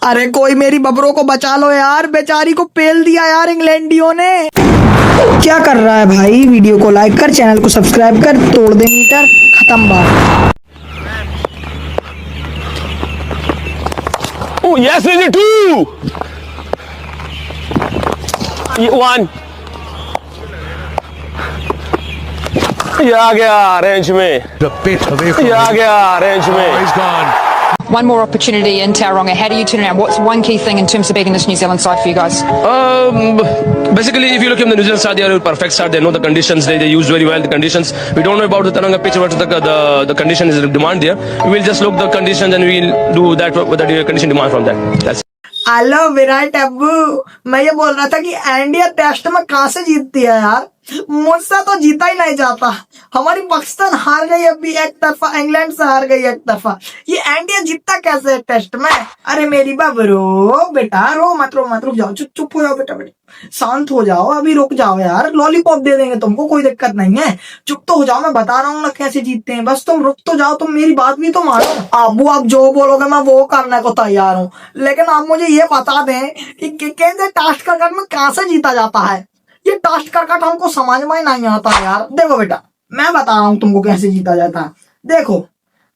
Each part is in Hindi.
अरे कोई मेरी बबरों को बचा लो यार, बेचारी को पेल दिया यार इंग्लैंडियों ने। क्या कर रहा है भाई? वीडियो को लाइक कर, चैनल को सब्सक्राइब कर, तोड़ दे मीटर, खत्म बात। Oh, yes, is it two? One. ये आ गया रेंज में, A bit away from ये आ him. गया रेंज Oh, में। he's gone. One more opportunity in Tauranga. How do you turn it around? What's one key thing in terms of beating this New Zealand side for you guys? Basically, if you look at the New Zealand side, they are a perfect side. They know the conditions. They use very well the conditions. We don't know about the Taranga pitch, what the condition is the demand there. We will just look the conditions and we will do that what the condition demand from that. That's hello Virat अब्बू, मैं ये बोल रहा था कि इंडिया टेस्ट में कहां से जीतती है यार? मुझसे तो जीता ही नहीं जाता। हमारी पाकिस्तान हार गई अभी एक तरफा, इंग्लैंड से हार गई एक तरफा। ये इंडिया जीतता कैसे है टेस्ट में? अरे मेरी बबरो, बेटा रो मत, रो मत, रुक जाओ, चुप चुप हो जाओ बेटा, बेटा शांत हो जाओ, अभी रुक जाओ यार, लॉलीपॉप दे देंगे तुमको, कोई दिक्कत नहीं है। चुप तो हो जाओ, मैं बता रहा हूँ ना कैसे जीतते हैं, बस तुम रुक तो जाओ, तुम मेरी बात भी तो मानो। अबू आप जो बोलोगे मैं वो करने को तैयार हूँ, लेकिन आप मुझे ये बता दें कि कैसे टास्क क्रिकेट में कहां से जीता जाता है? ये टास्क क्रिकेट हमको समझ में नहीं आता यार। देखो बेटा, मैं बता रहा हूँ तुमको कैसे जीता जाता है। देखो,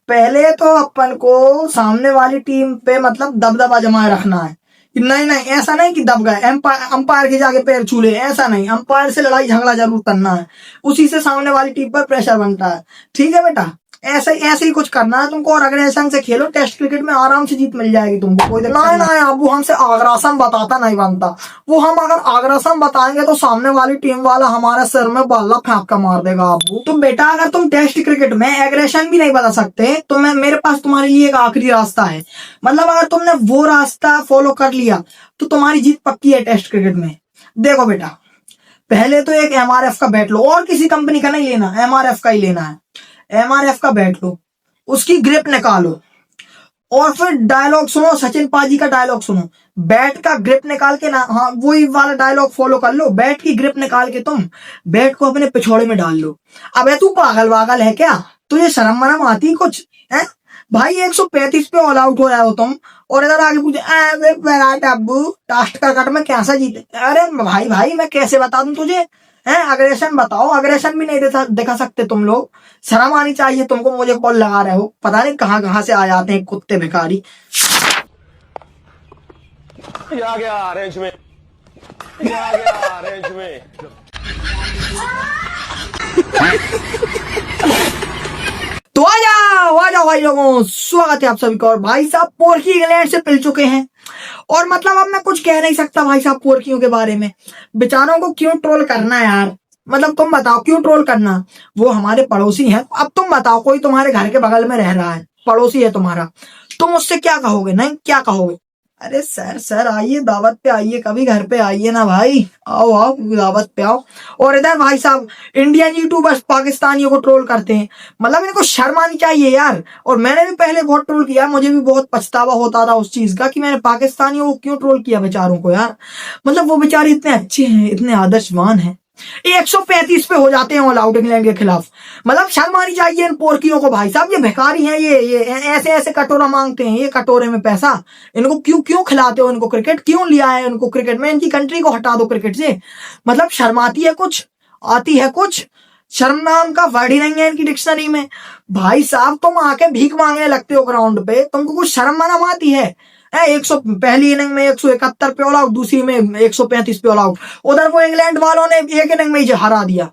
पहले तो अपन को सामने वाली टीम पे मतलब दबदबा जमाए रखना है। नहीं नहीं, ऐसा नहीं कि दब गए, अंपायर के जाके पैर छू ले, ऐसा नहीं। अंपायर से लड़ाई झगड़ा जरूर करना है, उसी से सामने वाली टीम पर प्रेशर बनता है। ठीक है बेटा, ऐसे ही कुछ करना है तुमको, और अग्रेशन से खेलो। टेस्ट क्रिकेट में आराम से जीत मिल जाएगी तुमको, कोई दिक्कत नहीं। अबू हमसे अग्रेशन बताता नहीं बनता, वो हम अगर अग्रेशन बताएंगे तो सामने वाली टीम वाला हमारे सिर में बल्ला फेंक कर मार देगा अबू। तो बेटा अगर तुम टेस्ट क्रिकेट में एग्रेशन भी नहीं बता सकते तो मेरे पास तुम्हारे लिए एक आखिरी रास्ता है। मतलब अगर तुमने वो रास्ता फॉलो कर लिया तो तुम्हारी जीत पक्की है टेस्ट क्रिकेट में। देखो बेटा, पहले तो एक MRF का बैट लो, और किसी कंपनी का नहीं लेना, MRF का ही लेना है। MRF का बैट लो, उसकी ग्रिप निकालो, और फिर डायलॉग सुनो, सचिन पाजी का डायलॉग सुनो। बैट का ग्रिप निकाल के ना, हाँ वही वाला डायलॉग फॉलो कर लो। बैट की ग्रिप निकाल के तुम बैट को अपने पिछोड़े में डाल लो। अबे तू पागल वागल है क्या? तुझे शर्म वरम आती कुछ है भाई? 135 पे ऑल आउट हो रहे हो तुम, और इधर आगे पूछे विराट अब्बू टेस्ट क्रिकेट में कैसा जीते? अरे भाई मैं कैसे बता दूं तुझे? है अग्रेशन बताओ, अग्रेशन भी नहीं दिखा सकते तुम लोग। शर्म आनी चाहिए तुमको, मुझे कॉल लगा रहे हो, पता नहीं कहां से आ जाते हैं कुत्ते भिखारी। ये आ गया रेंज में, ये आ गया रेंज में। तो आ जाओ भाई लोगों, स्वागत है आप सभी का। और भाई साहब पोर्की इंग्लैंड से पिल चुके हैं, और मतलब अब मैं कुछ कह नहीं सकता भाई साहब पोर्कियों के बारे में। बेचारों को क्यों ट्रोल करना है यार? मतलब तुम बताओ क्यों ट्रोल करना? वो हमारे पड़ोसी हैं। अब तुम बताओ, कोई तुम्हारे घर के बगल में रह रहा है, पड़ोसी है तुम्हारा, तुम उससे क्या कहोगे? नहीं क्या कहोगे? अरे सर आइए, दावत पे आइए, कभी घर पे आइए ना भाई, आओ दावत पे आओ। और इधर भाई साहब इंडियन यूट्यूबर्स पाकिस्तानियों को ट्रोल करते हैं, मतलब इनको शर्म आनी चाहिए यार। और मैंने भी पहले बहुत ट्रोल किया, मुझे भी बहुत पछतावा होता था उस चीज का कि मैंने पाकिस्तानियों को क्यों ट्रोल किया बेचारों को यार। मतलब वो बेचारे इतने अच्छे हैं, इतने आदर्शवान हैं, 135 पे हो जाते हैं ऑल आउट इंग्लैंड के खिलाफ। मतलब शर्म आनी चाहिए इन पोर्कियों को भाई साहब। ये भिखारी हैं, ये ऐसे कटोरा मांगते हैं, ये कटोरे में पैसा। इनको क्यों खिलाते हो? इनको क्रिकेट क्यों लिया है? इनको क्रिकेट में, इनकी कंट्री को हटा दो क्रिकेट से। मतलब शर्म आती है कुछ? आती है कुछ? शर्म नाम का वर्ड ही नहीं है इनकी डिक्शनरी में। भाई साहब तुम आके भीख मांगने लगते हो ग्राउंड पे, तुमको कुछ शर्म वरम आती है? 100 पहली इनिंग में 171 पे ऑल आउट, दूसरी में 135 पे ऑल आउट। उधर वो इंग्लैंड वालों ने एक इनिंग में ही हरा दिया।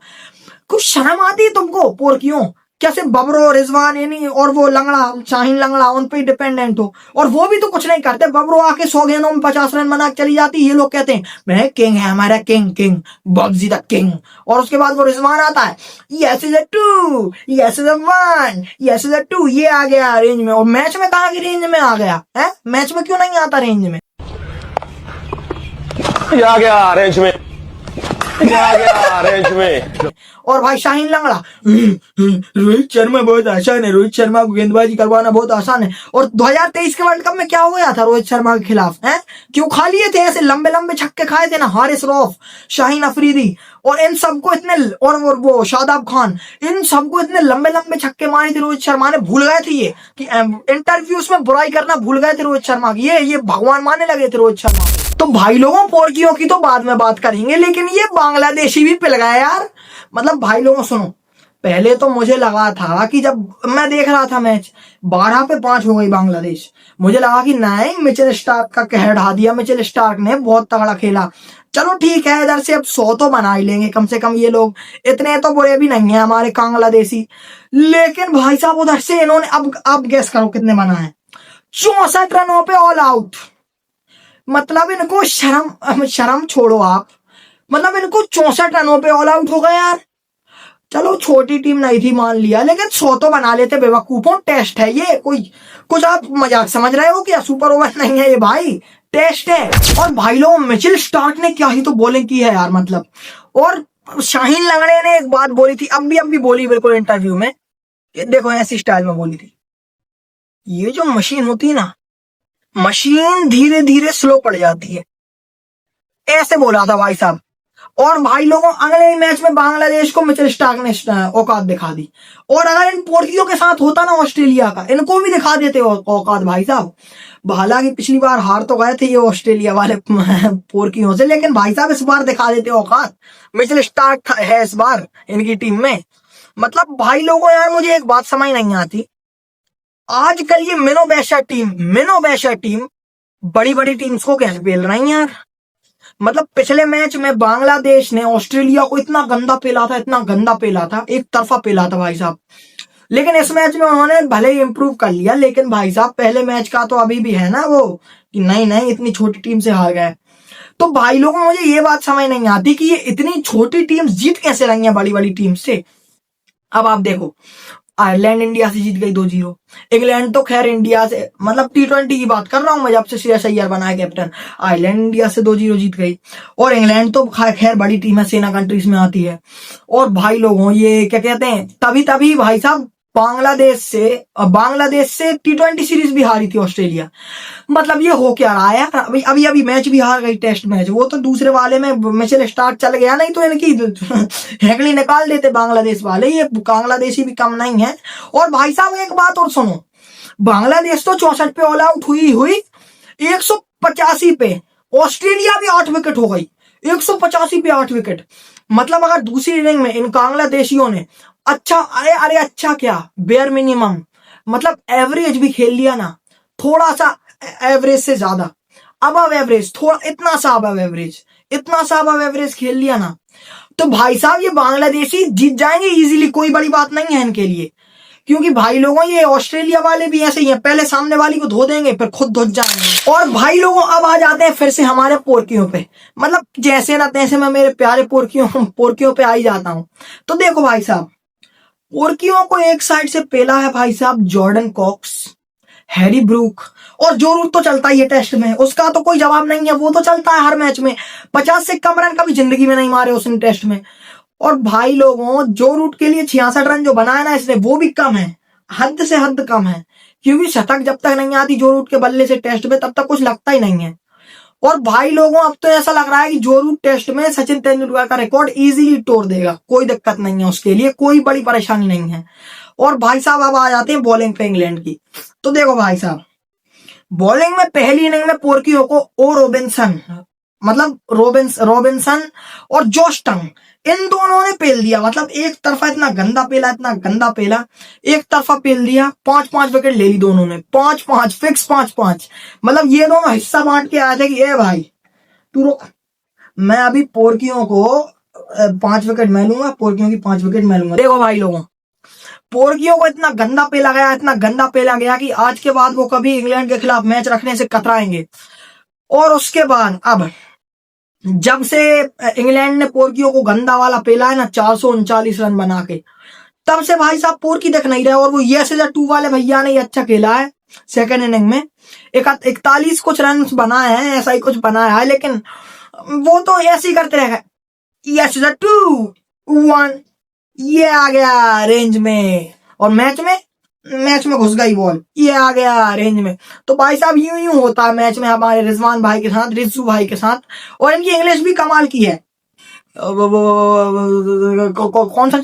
कुछ शर्म आती है तुमको पोर्कियों? कैसे बबरो, रिजवान यानी और वो लंगड़ा शाहीन लंगड़ा उन पे डिपेंडेंट हो, और वो भी तो कुछ नहीं करते। बबरो आके 100 गेंदों में 50 रन बना चली जाती। ये लोग कहते हैं मैं किंग है, हमारा किंग बब्जी द किंग। और उसके बाद वो रिजवान आता है, yes is a 2, yes is a 1, yes is a 2, ये आ गया रेंज में। और मैच में कहाँ की रेंज में आ गया है? मैच में क्यों नहीं आता रेंज में? ये आ गया रेंज में, आ गया रेंज में। और भाई शाहीन लंगड़ा, रोहित शर्मा बहुत आसान है, रोहित शर्मा को गेंदबाजी करवाना बहुत आसान है। और 2023 के वर्ल्ड कप में क्या हो गया था रोहित शर्मा के खिलाफ, हैं? क्यों खा लिए थे ऐसे लंबे लंबे छक्के खाए थे ना, हारिस रऊफ, शाहीन अफरीदी और इन सबको इतने, और वो शादाब खान, इन सबको इतने लंबे लंबे छक्के मारे थे रोहित शर्मा ने, भूल गए थे ये कि इंटरव्यूज में बुराई करना भूल गए थे रोहित शर्मा की, ये भगवान मानने लगे थे रोहित शर्मा को। तो भाई लोगों पोर्कियों की तो बाद में बात करेंगे, लेकिन ये बांग्लादेशी भी पिल गया यार। मतलब भाई लोगों सुनो, पहले तो मुझे लगा था कि जब मैं देख रहा था मैच 12 पे 5 हो गई बांग्लादेश, मुझे लगा कि नहीं मिचेल स्टार्क का कहर ढा दिया, मिचेल स्टार्क ने बहुत तगड़ा खेला, चलो ठीक है इधर से अब 100 तो बना ही लेंगे कम से कम, ये लोग इतने तो बुरे भी नहीं है हमारे बांग्लादेशी। लेकिन भाई साहब उधर से इन्होंने, अब गैस करो कितने बना है, 64 रनों पे ऑल आउट। मतलब इनको शर्म छोड़ो आप, मतलब इनको 64 रनों पे ऑल आउट हो गए यार। चलो छोटी टीम नहीं थी मान लिया, लेकिन 100 तो बना लेते बेवकूफों, टेस्ट है ये, कोई कुछ आप मजाक समझ रहे हो क्या? सुपर ओवर नहीं है ये भाई, टेस्ट है। और भाई लोग मिचेल स्टार्क ने क्या ही तो बॉलिंग की है यार, मतलब। और शाहीन लंगड़े ने एक बात बोली थी, अब भी बोली बिल्कुल इंटरव्यू में, देखो ऐसी स्टाइल में बोली थी, ये जो मशीन होती है ना, मशीन धीरे धीरे स्लो पड़ जाती है, ऐसे बोला था भाई साहब। और भाई लोगों अगले ही मैच में बांग्लादेश को मिचेल स्टार्क ने औकात दिखा दी। और अगर इन पोर्कियों के साथ होता ना ऑस्ट्रेलिया का, इनको भी दिखा देते औकात भाई साहब। हालांकि पिछली बार हार तो गए थे ये ऑस्ट्रेलिया वाले पोर्कियों से, लेकिन भाई साहब इस बार दिखा देते औकात, मिचेल स्टार्क है इस बार इनकी टीम में। मतलब भाई लोगों यार मुझे एक बात समझ नहीं आती, आजकल ये मिनो बेशर टीम बड़ी बड़ी टीम्स को कैसे पेल रही है यार। मतलब पिछले मैच में बांग्लादेश ने ऑस्ट्रेलिया को इतना गंदा पेला था, एक तरफा पेला था भाई साहब। लेकिन इस मैच में उन्होंने भले ही इंप्रूव कर लिया, लेकिन भाई साहब पहले मैच का तो अभी भी है ना वो कि नहीं इतनी छोटी टीम से हार गए। तो भाई लोगों मुझे ये बात समझ नहीं आती कि ये इतनी छोटी टीम जीत कैसे रही है बड़ी बड़ी टीम से। अब आप देखो, आयरलैंड इंडिया से जीत गई 2-0, इंग्लैंड तो खैर इंडिया से, मतलब T20 की बात कर रहा हूं मैं, जब से श्रेयस अय्यर बना है कैप्टन, आयरलैंड इंडिया से 2-0 जीत गई। और इंग्लैंड तो खैर बड़ी टीम है, सेना कंट्रीज में आती है। और भाई लोगों ये क्या कहते हैं, तभी भाई साहब बांग्लादेश से T20 सीरीज भी हारी थी ऑस्ट्रेलिया। मतलब ये हो क्या रहा है यार, अभी मैच भी हार गई, टेस्ट मैच, वो तो दूसरे वाले में मिचेल स्टार्क चल गया, नहीं तो इनकी हैकड़ी निकाल देते बांग्लादेश वाले, ये बांग्लादेशी भी कम नहीं है। और भाई साहब एक बात और सुनो, बांग्लादेश तो 64 पे ऑल आउट हुई 185 पे, ऑस्ट्रेलिया भी 8 विकेट हो गई, 185 पे 8 विकेट। मतलब अगर दूसरी इनिंग में इन बांग्लादेशियों ने अरे अच्छा क्या, बेयर मिनिमम, मतलब एवरेज भी खेल लिया ना, थोड़ा सा एवरेज से ज्यादा, अबव एवरेज, थोड़ा इतना सा अबव एवरेज खेल लिया ना, तो भाई साहब ये बांग्लादेशी जीत जाएंगे इजीली, कोई बड़ी बात नहीं है इनके लिए। क्योंकि भाई लोगों ये ऑस्ट्रेलिया वाले भी ऐसे ही हैं, पहले सामने वाली को धो देंगे फिर खुद धो जाएंगे। और भाई लोगों अब आ जाते हैं फिर से हमारे पोर्कियों पे, मतलब जैसे ना तैसे मैं मेरे प्यारे पोर्कियों पे आ ही जाता हूं। तो देखो भाई साहब, पोर्कियों को एक साइड से पेला है भाई साहब जॉर्डन कॉक्स, हैरी ब्रूक, और जो रूट तो चलता ही है टेस्ट में, उसका तो कोई जवाब नहीं है, वो तो चलता है हर मैच में, 50 से कम रन कभी जिंदगी में नहीं मारे उसने टेस्ट में। और भाई लोगों जो रूट के लिए 66 रन जो बनाया ना इसने, वो भी कम है, हद से हद कम है, क्योंकि शतक जब तक नहीं आती जो रूट के बल्ले से टेस्ट में तब तक कुछ लगता ही नहीं है। और भाई लोगों अब तो ऐसा लग रहा है कि जो रूट टेस्ट में सचिन तेंदुलकर का रिकॉर्ड इजीली तोड़ देगा, कोई दिक्कत नहीं है उसके लिए, कोई बड़ी परेशानी नहीं है। और भाई साहब अब आ जाते हैं बॉलिंग पे इंग्लैंड की। तो देखो भाई साहब, बॉलिंग में पहली इनिंग में पोर्कियों को रॉबिन्सन और जोश टंग, इन दोनों ने पेल दिया। मतलब एक तरफा इतना गंदा पेला, एक तरफा पेल दिया, 5-5 विकेट ले ली दोनों ने, 5-5 फिक्स 5-5। मतलब ये दोनों हिस्सा बांट के आए थे कि ए भाई तू रुक, मैं अभी पोर्कियों को 5 विकेट मैं लूंगा, पोर्कियों की 5 विकेट मैं लूंगा। देखो भाई लोगों, पोर्कियों को इतना गंदा पेला गया कि आज के बाद वो कभी इंग्लैंड के खिलाफ मैच रखने से कतराएंगे। और उसके बाद अब जब से इंग्लैंड ने पोर्कियों को गंदा वाला पेला है ना 439 रन बना के, तब से भाई साहब पोर्की देख नहीं रहे। और वो यस 2 वाले भैया ने अच्छा खेला है सेकंड इनिंग में, 41 कुछ रन बनाए हैं, ऐसा ही कुछ बनाया है, लेकिन वो तो ऐसे ही करते रहे। यस 2-1 ये आ गया रेंज में, और मैच में घुस गई बॉल, ये आ गया रेंज में। तो भाई साहब यूं होता है मैच में हमारे रिजवान भाई के साथ, रिजू भाई के साथ। और इनकी इंग्लिश भी कमाल की है। कौन सा yes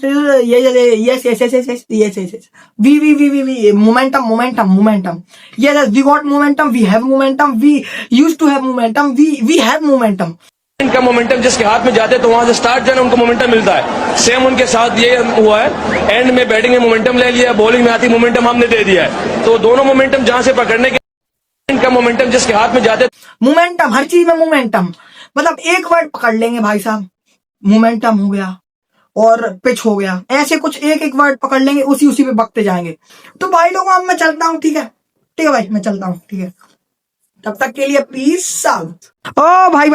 we momentum yes we got momentum, we have momentum, we used to have momentum, we have momentum. इनका मोमेंटम जिसके हाथ में जाते हैं तो वहां से स्टार्ट जो है ना उनको मोमेंटम मिलता है। सेम उनके साथ ये हुआ है, एंड में बैटिंग में मोमेंटम ले लिया, बॉलिंग में आती मोमेंटम हमने दे दिया है। तो दोनों मोमेंटम जहां से पकड़ने के, इनका मोमेंटम जिसके हाथ में जाते, मोमेंटम हर चीज में मोमेंटम, मतलब एक वर्ड पकड़ लेंगे भाई साहब, मोमेंटम हो गया और पिच हो गया, ऐसे कुछ एक वर्ड पकड़ लेंगे, उसी पे बकते जाएंगे। तो भाई लोगों अब मैं चलता हूँ, ठीक है भाई मैं चलता हूँ, ठीक है, तब तक के लिए पीस आउट। ओ भाई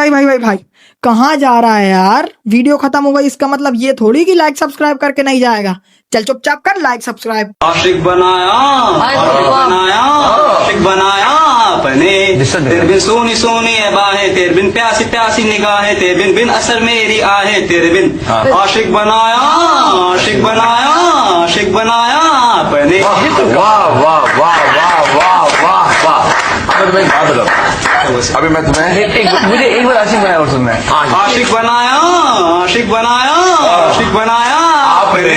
कहाँ जा रहा है यार, वीडियो खत्म हो गई, इसका मतलब ये थोड़ी कि लाइक सब्सक्राइब करके नहीं जाएगा। चल चुपचाप कर लाइक सब्सक्राइब। आशिक बनाया अपने, तेरे बिन सोनी सोनी है बाहें, तेरे बिन प्यासी प्यासी निगाहें, तेरे बिन असर मेरी आहें, तेरे बिन आशिक बनाया अपने। वाह वाह वाह वाह वाह वाह वाह। अब तुम्हें बात बताओ, अभी मैं तुम्हें मुझे एक बार आशिक बनाया और सुनना है। आशिक बनाया अपने।